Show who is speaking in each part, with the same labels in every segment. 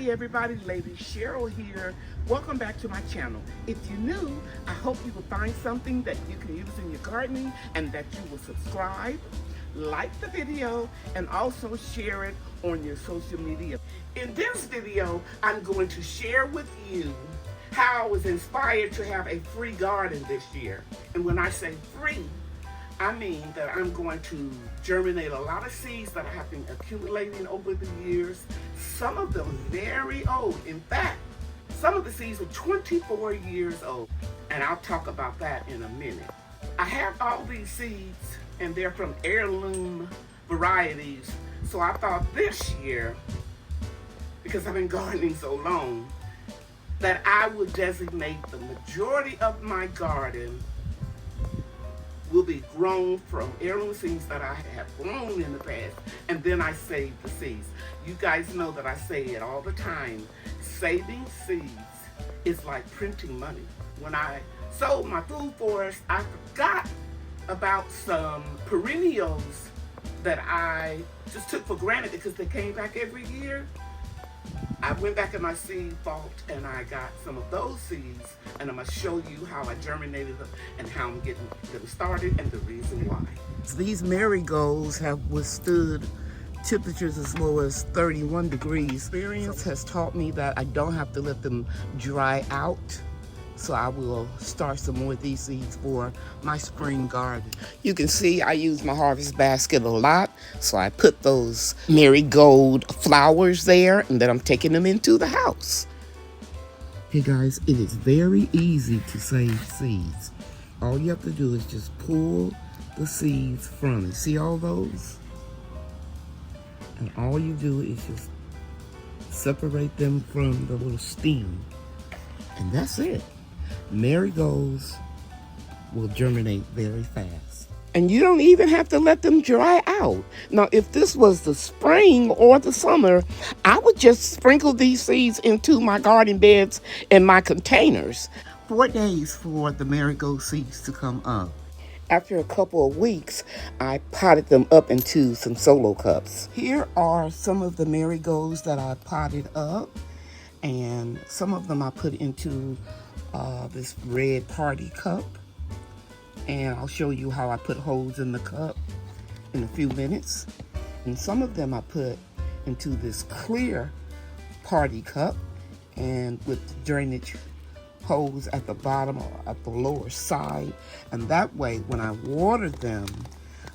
Speaker 1: Hey everybody, Lady Cheryl here. Welcome back to my channel. If you're new, I hope you will find something that you can use in your gardening and that you will subscribe, like the video, and also share it on your social media. In this video, I'm going to share with you how I was inspired to have a free garden this year. And when I say free, I mean that I'm going to germinate a lot of seeds that I have been accumulating over the years. Some of them very old. In fact, some of the seeds are 24 years old. And I'll talk about that in a minute. I have all these seeds and they're from heirloom varieties. So I thought this year, because I've been gardening so long, that I would designate the majority of my garden will be grown from heirloom seeds that I have grown in the past, and then I save the seeds. You guys know that I say it all the time. Saving seeds is like printing money. When I sold my food forest, I forgot about some perennials that I just took for granted because they came back every year. I went back in my seed vault and I got some of those seeds, and I'm going to show you how I germinated them and how I'm getting them started and the reason why. These marigolds have withstood temperatures as low as 31 degrees. Experience has taught me that I don't have to let them dry out. So I will start some more of these seeds for my spring garden. You can see I use my harvest basket a lot. So I put those marigold flowers there, and then I'm taking them into the house. Hey guys, it is very easy to save seeds. All you have to do is just pull the seeds from it. See all those? And all you do is just separate them from the little stem. And that's it. Marigolds will germinate very fast. And you don't even have to let them dry out. Now, if this was the spring or the summer, I would just sprinkle these seeds into my garden beds and my containers. 4 days for the marigold seeds to come up. After a couple of weeks, I potted them up into some solo cups. Here are some of the marigolds that I potted up, and some of them I put into this red party cup, and I'll show you how I put holes in the cup in a few minutes. And some of them I put into this clear party cup, and with drainage holes at the bottom or at the lower side, and that way when I water them,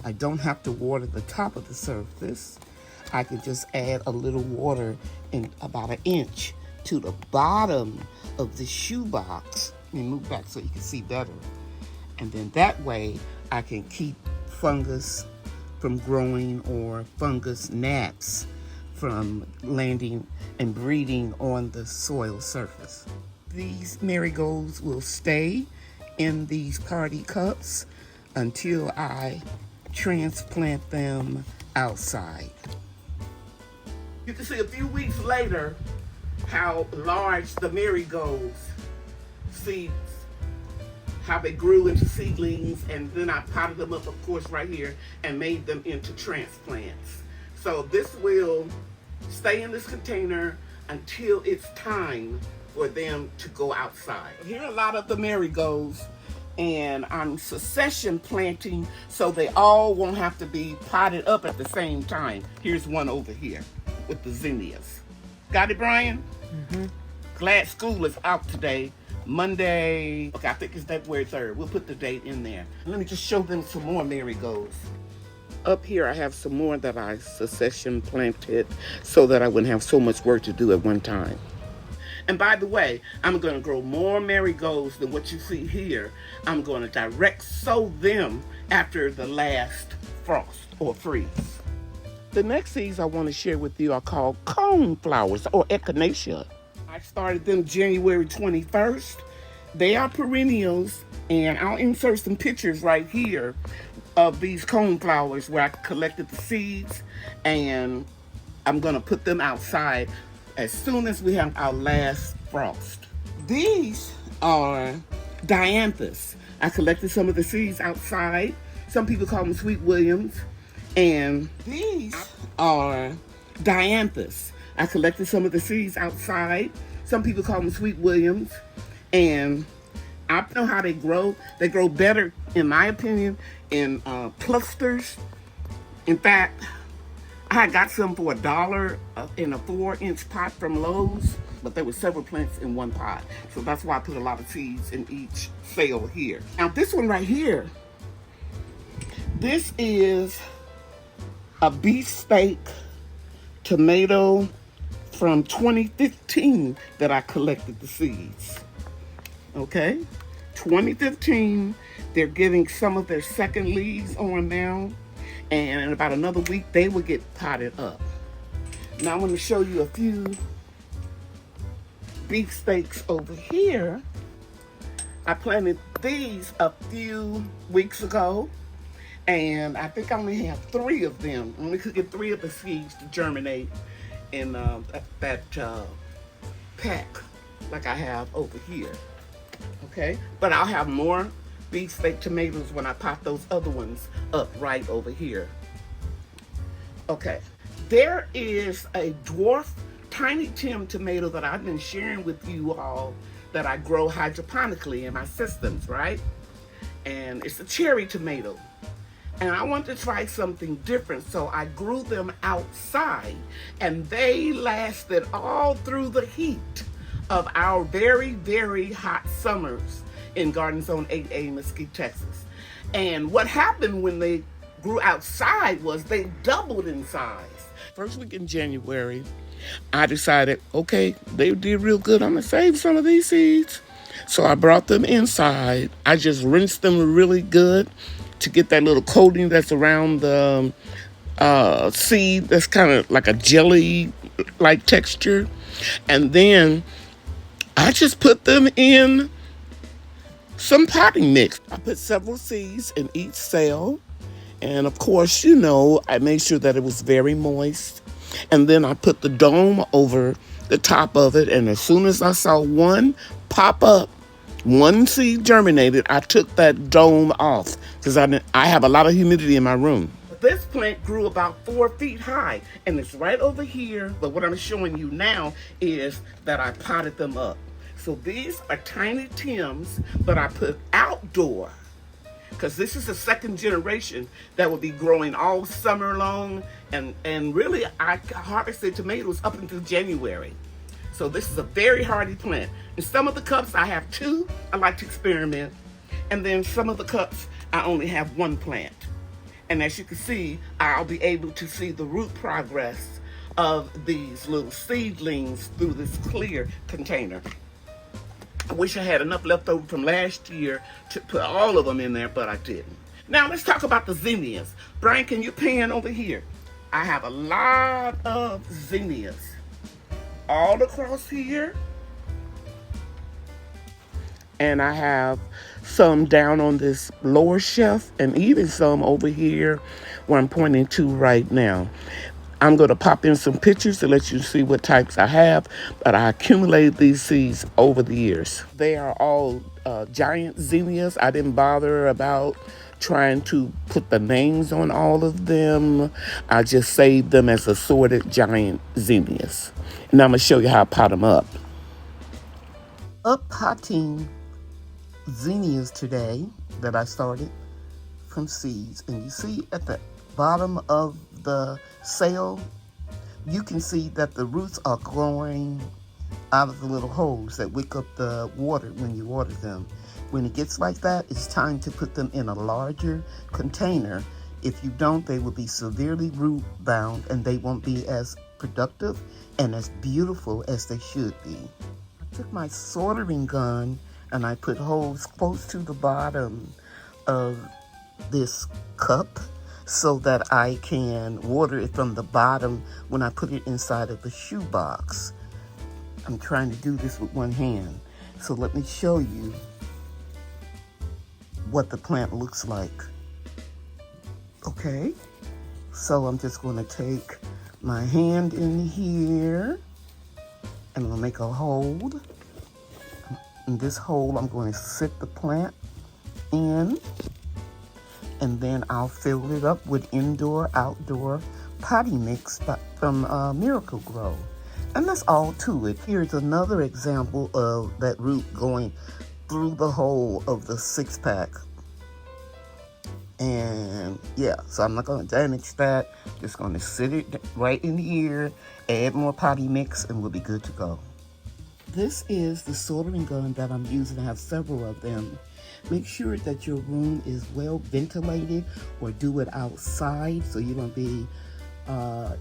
Speaker 1: I don't have to water the top of the surface. I can just add a little water in about 1 inch to the bottom of the shoebox. Let me move back so you can see better. And then that way I can keep fungus from growing or fungus gnats from landing and breeding on the soil surface. These marigolds will stay in these party cups until I transplant them outside. You can see a few weeks later how large the marigolds seeds, how they grew into seedlings, and then I potted them up, of course, right here and made them into transplants. So this will stay in this container until it's time for them to go outside. Here are a lot of the marigolds, and I'm succession planting so they all won't have to be potted up at the same time. Here's one over here with the zinnias. Got it, Brian? Mm-hmm. Glad school is out today, Monday. Okay, I think it's February 3rd. We'll put the date in there. Let me just show them some more marigolds. Up here I have some more that I succession planted so that I wouldn't have so much work to do at one time. And by the way, I'm going to grow more marigolds than what you see here. I'm going to direct sow them after the last frost or freeze. The next seeds I want to share with you are called cone flowers or echinacea. I started them January 21st. They are perennials, and I'll insert some pictures right here of these cone flowers where I collected the seeds, and I'm going to put them outside as soon as we have our last frost. These are dianthus. I collected some of the seeds outside. Some people call them Sweet Williams. And these are dianthus. I collected some of the seeds outside. Some people call them Sweet Williams. And I know how they grow. They grow better, in my opinion, in clusters. In fact, I got some for $1 in a 4-inch pot from Lowe's, but there were several plants in one pot. So that's why I put a lot of seeds in each sale here. Now this one right here, this is a beefsteak tomato from 2015 that I collected the seeds. Okay, 2015, they're getting some of their second leaves on now, and in about another week, they will get potted up. Now I'm gonna show you a few beefsteaks over here. I planted these a few weeks ago, and I think I only have 3 of them. I only could get 3 of the seeds to germinate in that pack like I have over here. Okay, but I'll have more beefsteak tomatoes when I pot those other ones up right over here. Okay, there is a Dwarf Tiny Tim tomato that I've been sharing with you all that I grow hydroponically in my systems, right? And it's a cherry tomato. And I wanted to try something different, so I grew them outside, and they lasted all through the heat of our very, very hot summers in Garden Zone 8A, Mesquite, Texas. And what happened when they grew outside was they doubled in size. First week in January, I decided, okay, they did real good. I'm gonna save some of these seeds. So I brought them inside. I just rinsed them really good to get that little coating that's around the seed that's kind of like a jelly-like texture. And then I just put them in some potting mix. I put several seeds in each cell. And of course, you know, I made sure that it was very moist. And then I put the dome over the top of it. And as soon as I saw one pop up, one seed germinated, I took that dome off because I have a lot of humidity in my room. This plant grew about 4 feet high, and it's right over here. But what I'm showing you now is that I potted them up. So these are Tiny Tims, but I put outdoor because this is the second generation that will be growing all summer long. And really, I harvested tomatoes up until January. So this is a very hardy plant. In some of the cups, I have 2. I like to experiment. And then some of the cups, I only have 1 plant. And as you can see, I'll be able to see the root progress of these little seedlings through this clear container. I wish I had enough left over from last year to put all of them in there, but I didn't. Now let's talk about the zinnias. Brian, can you pan over here? I have a lot of zinnias all across here. And I have some down on this lower shelf and even some over here where I'm pointing to right now. I'm going to pop in some pictures to let you see what types I have, but I accumulated these seeds over the years. They are all giant zinnias. I didn't bother about trying to put the names on all of them. I just saved them as assorted giant zinnias. And I'm going to show you how I pot them up. Potting zinnias today that I started from seeds. And you see at the bottom of the cell, you can see that the roots are growing out of the little holes that wick up the water when you water them. When it gets like that, it's time to put them in a larger container. If you don't, they will be severely root bound and they won't be as productive and as beautiful as they should be. I took my soldering gun and I put holes close to the bottom of this cup so that I can water it from the bottom when I put it inside of the shoebox. I'm trying to do this with one hand. So let me show you what the plant looks like. Okay, so I'm just going to take my hand in here and I'm going to make a hole. In this hole, I'm going to sit the plant in, and then I'll fill it up with indoor-outdoor potting mix from Miracle-Gro. And that's all to it. Here's another example of that root going through the hole of the 6-pack. And yeah, so I'm not going to damage that. Just going to sit it right in here, add more potty mix, and we'll be good to go. This is the soldering gun that I'm using. I have several of them. Make sure that your room is well ventilated, or do it outside so you don't be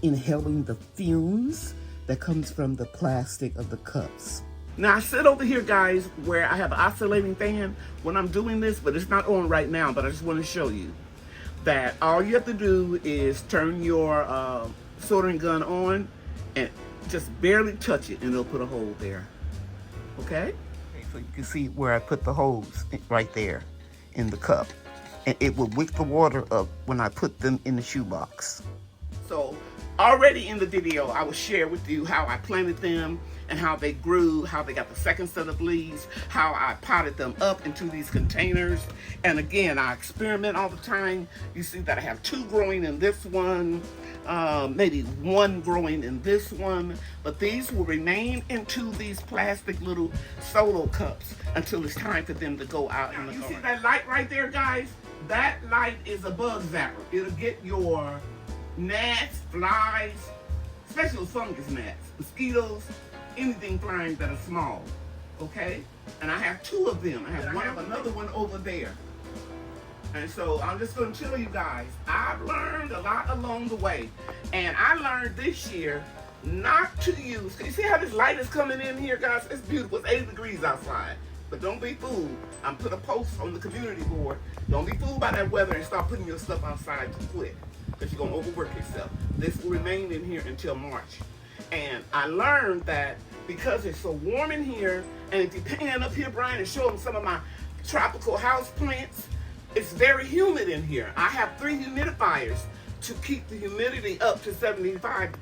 Speaker 1: inhaling the fumes that comes from the plastic of the cups. Now I sit over here, guys, where I have an oscillating fan when I'm doing this, but it's not on right now, but I just want to show you that all you have to do is turn your soldering gun on and just barely touch it and it'll put a hole there. Okay, so you can see where I put the holes right there in the cup, and it will wick the water up when I put them in the shoebox. So already in the video, I will share with you how I planted them and how they grew, how they got the second set of leaves, how I potted them up into these containers. And again, I experiment all the time. You see that I have 2 growing in this one, maybe 1 growing in this one, but these will remain into these plastic little solo cups until it's time for them to go out in the garden. You see that light right there, guys? That light is a bug zapper. It'll get your gnats, flies, especially fungus gnats, mosquitoes, anything flying that are small, okay? And I have 2 of them. I have another one over there. And so I'm just going to tell you guys, I've learned a lot along the way. And I learned this year not to use, you see how this light is coming in here, guys? It's beautiful. It's 80 degrees outside. But don't be fooled. I'm put a post on the community board. Don't be fooled by that weather and start putting your stuff outside too quick, because you're going to overwork yourself. This will remain in here until March. And I learned that because it's so warm in here, and if you pan up here, Brian, and show them some of my tropical house plants, it's very humid in here. I have 3 humidifiers to keep the humidity up to 75%.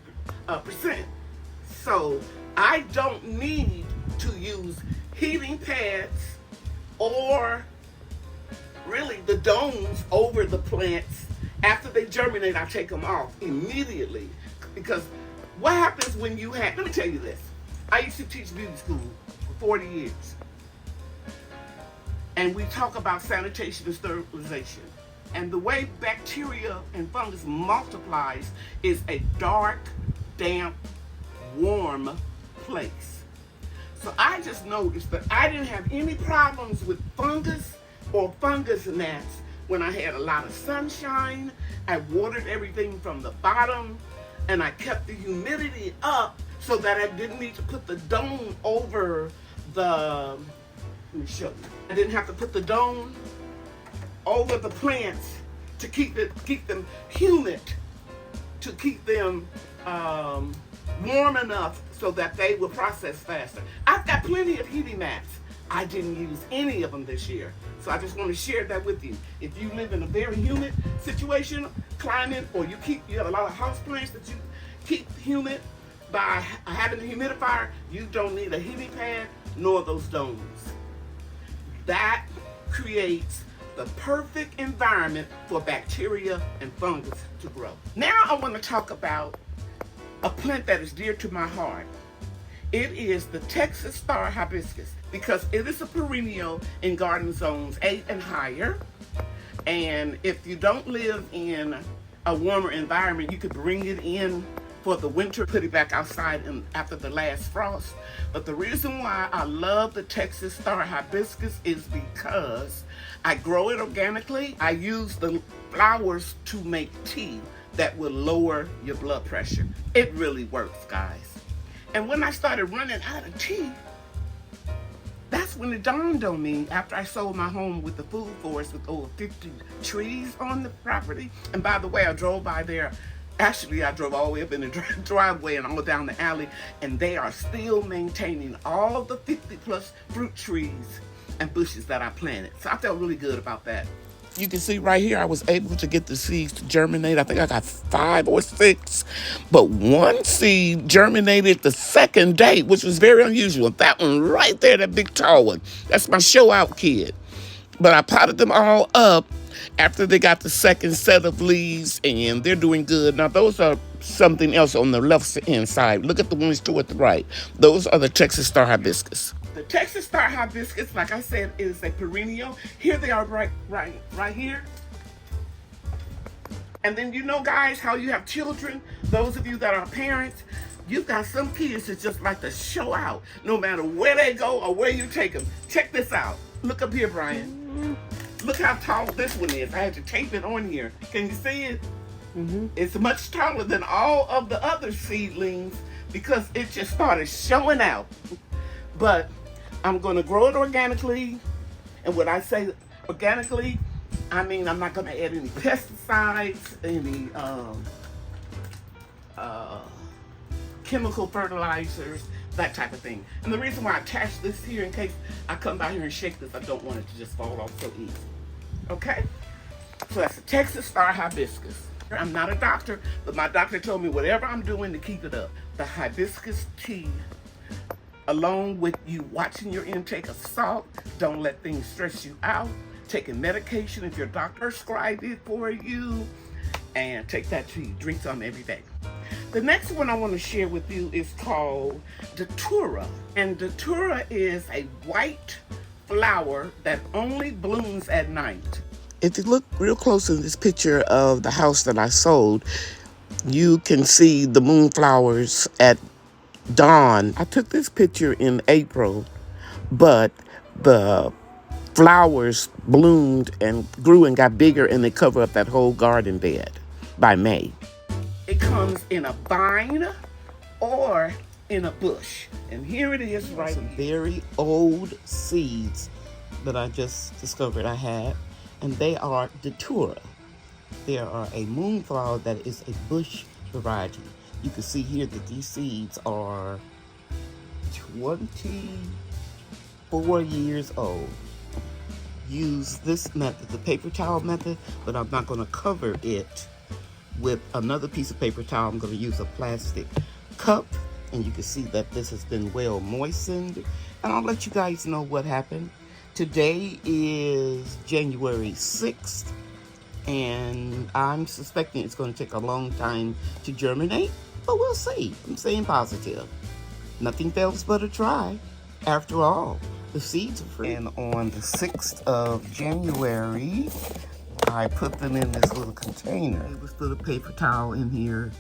Speaker 1: So I don't need to use heating pads or really the domes over the plants. After they germinate, I take them off immediately, because what happens when you have, let me tell you this. I used to teach beauty school for 40 years. And we talk about sanitation and sterilization. And the way bacteria and fungus multiplies is a dark, damp, warm place. So I just noticed that I didn't have any problems with fungus or fungus gnats when I had a lot of sunshine. I watered everything from the bottom, and I kept the humidity up so that I didn't need to put the dome over the, let me show you. I didn't have to put the dome over the plants to keep them humid, to keep them warm enough so that they will process faster. I've got plenty of heating mats. I didn't use any of them this year. So I just want to share that with you. If you live in a very humid situation, climate, or you have a lot of houseplants that you keep humid by having a humidifier, you don't need a heating pad nor those domes. That creates the perfect environment for bacteria and fungus to grow. Now I want to talk about a plant that is dear to my heart. It is the Texas star hibiscus, because it is a perennial in garden zones 8 and higher. And if you don't live in a warmer environment, you could bring it in for the winter, put it back outside after the last frost. But the reason why I love the Texas star hibiscus is because I grow it organically. I use the flowers to make tea that will lower your blood pressure. It really works, guys. And when I started running out of tea, that's when it dawned on me, after I sold my home with the food forest with over 50 trees on the property. And by the way, I drove by there. Actually, I drove all the way up in the driveway and all down the alley, and they are still maintaining all of the 50 plus fruit trees and bushes that I planted. So I felt really good about that. You can see right here, I was able to get the seeds to germinate. I think I got 5 or 6, but 1 seed germinated the second day, which was very unusual. That one right there, that big tall one, that's my show out kid. But I potted them all up after they got the second set of leaves, and they're doing good. Now, those are something else on the left hand side. Look at the ones toward the right. Those are the Texas Star Hibiscus. The Texas Star Hibiscus, like I said, is a perennial. Here they are right here. And then you know, guys, how you have children, those of you that are parents, you've got some kids that just like to show out, no matter where they go or where you take them. Check this out. Look up here, Brian. Look how tall this one is. I had to tape it on here. Can you see it? It's much taller than all of the other seedlings because it just started showing out. But I'm going to grow it organically. And when I say organically, I mean I'm not going to add any pesticides, any chemical fertilizers, that type of thing. And the reason why I attached this here, in case I come by here and shake this, I don't want it to just fall off so easy. Okay? So that's the Texas Star Hibiscus. I'm not a doctor, but my doctor told me whatever I'm doing to keep it up. The hibiscus tea, along with you watching your intake of salt, don't let things stress you out, taking medication if your doctor prescribed it for you, and take that tea. Drink some every day. The next one I want to share with you is called Datura. And Datura is a white flower that only blooms at night. If you look real close in this picture of the house that I sold, you can see the moonflowers at dawn. I took this picture in April, but the flowers bloomed and grew and got bigger, and they cover up that whole garden bed by May. It comes in a vine or in a bush. And here it is right here. Some very old seeds that I just discovered I had. And they are Datura. They are a moonflower that is a bush variety. You can see here that these seeds are 24 years old. Use this method, the paper towel method, but I'm not going to cover it with another piece of paper towel. I'm going to use a plastic cup, and you can see that this has been well moistened, and I'll let you guys know what happened. Today is January 6th, and I'm suspecting it's going to take a long time to germinate, but we'll see. I'm staying positive. Nothing fails but a try. After all, the seeds are free. And on the 6th of January, I put them in this little container. I just put a paper towel in here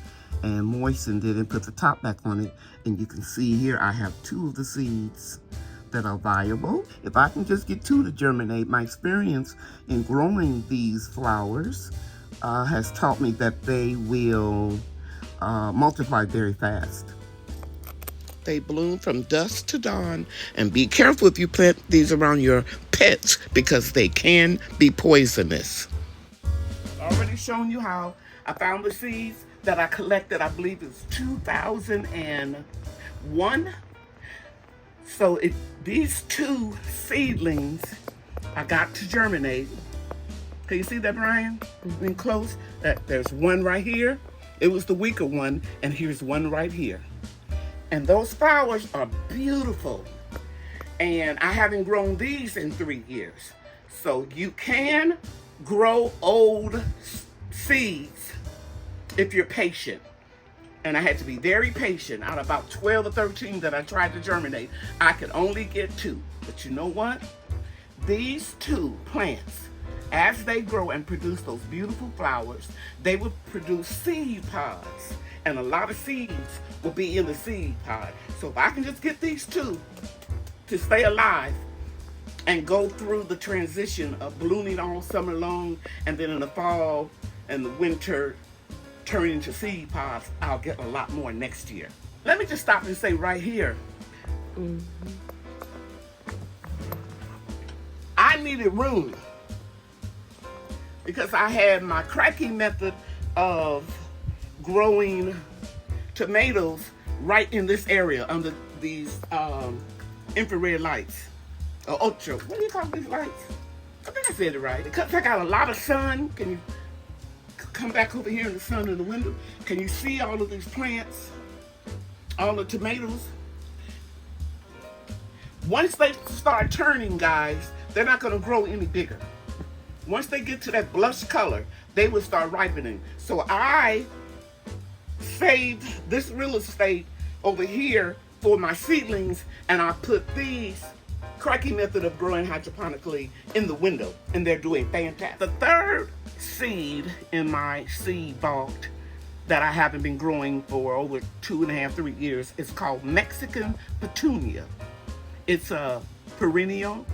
Speaker 1: and moistened it and put the top back on it. And you can see here I have 2 of the seeds that are viable. If I can just get 2 to germinate, my experience in growing these flowers has taught me that they will multiply very fast. They bloom from dusk to dawn, and be careful if you plant these around your pets because they can be poisonous. I've already shown you how I found the seeds that I collected. I believe it's 2001. So these 2 seedlings I got to germinate. Can you see that, Brian? In close. There's one right here. It was the weaker one, and here's one right here. And those flowers are beautiful. And I haven't grown these in 3 years. So you can grow old seeds if you're patient. And I had to be very patient. Out of about 12 or 13 that I tried to germinate, I could only get 2. But you know what? These 2 plants, as they grow and produce those beautiful flowers, they will produce seed pods. And a lot of seeds will be in the seed pod. So if I can just get these 2 to stay alive and go through the transition of blooming all summer long, and then in the fall and the winter turn into seed pods, I'll get a lot more next year. Let me just stop and say right here, I needed room because I had my cracking method of growing tomatoes right in this area under these infrared lights, or ultra, what do you call these lights? I think I said it right. Because I got a lot of sun. Can you come back over here in the sun in the window? Can you see all of these plants, all the tomatoes? Once they start turning, guys, they're not going to grow any bigger. Once they get to that blush color, they will start ripening. So I saved this real estate over here for my seedlings, and I put these cracky method of growing hydroponically in the window, and they're doing fantastic. The third seed in my seed vault that I haven't been growing for over 2.5, 3 years is called Mexican petunia. It's a perennial.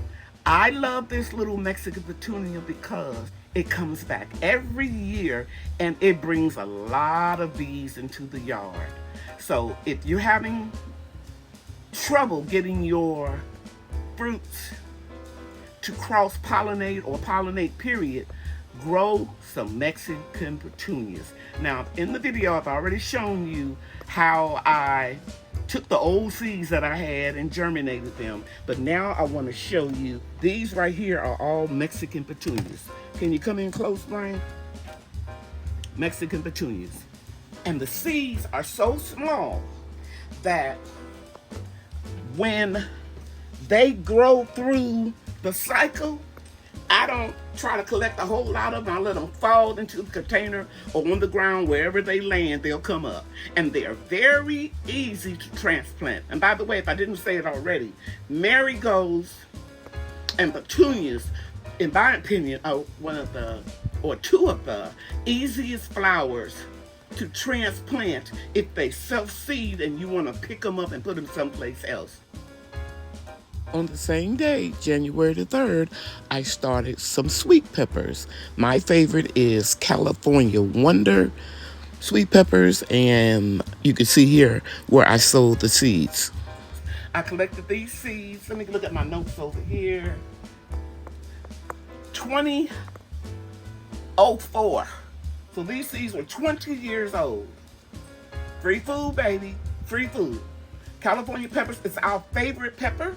Speaker 1: I love this little Mexican petunia because it comes back every year and it brings a lot of bees into the yard. So if you're having trouble getting your fruits to cross-pollinate or pollinate period, grow some Mexican petunias. Now, in the video, I've already shown you how I took the old seeds that I had and germinated them, but now I want to show you, these right here are all Mexican petunias. Can you come in close, Brian? Mexican petunias. And the seeds are so small that when they grow through the cycle, I don't try to collect a whole lot of them. I let them fall into the container or on the ground, wherever they land, they'll come up. And they're very easy to transplant. And by the way, if I didn't say it already, marigolds and petunias, in my opinion, are two of the easiest flowers to transplant if they self-seed and you want to pick them up and put them someplace else. On the same day, January the 3rd, I started some sweet peppers. My favorite is California Wonder sweet peppers, and you can see here where I sowed the seeds. I collected these seeds. Let me look at my notes over here. 2004. So these seeds were 20 years old. Free food, baby. Free food. California peppers is our favorite pepper.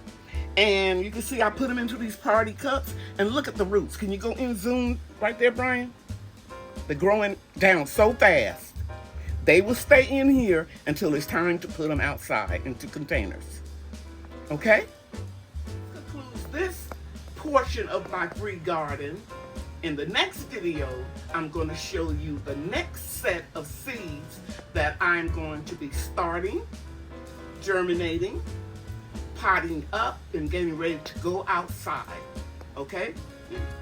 Speaker 1: And you can see I put them into these party cups. And look at the roots. Can you go in zoom right there, Brian? They're growing down so fast. They will stay in here until it's time to put them outside into containers. Okay? This concludes this portion of my free garden. In the next video, I'm going to show you the next set of seeds that I'm going to be starting, germinating, potting up, and getting ready to go outside. Okay?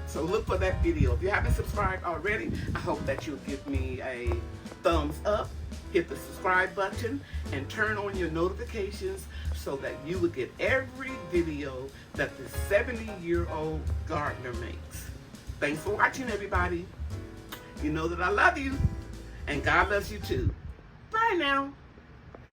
Speaker 1: So look for that video. If you haven't subscribed already, I hope that you'll give me a thumbs up, hit the subscribe button, and turn on your notifications so that you will get every video that the 70-year-old gardener makes. Thanks for watching, everybody. You know that I love you, and God loves you too. Bye now.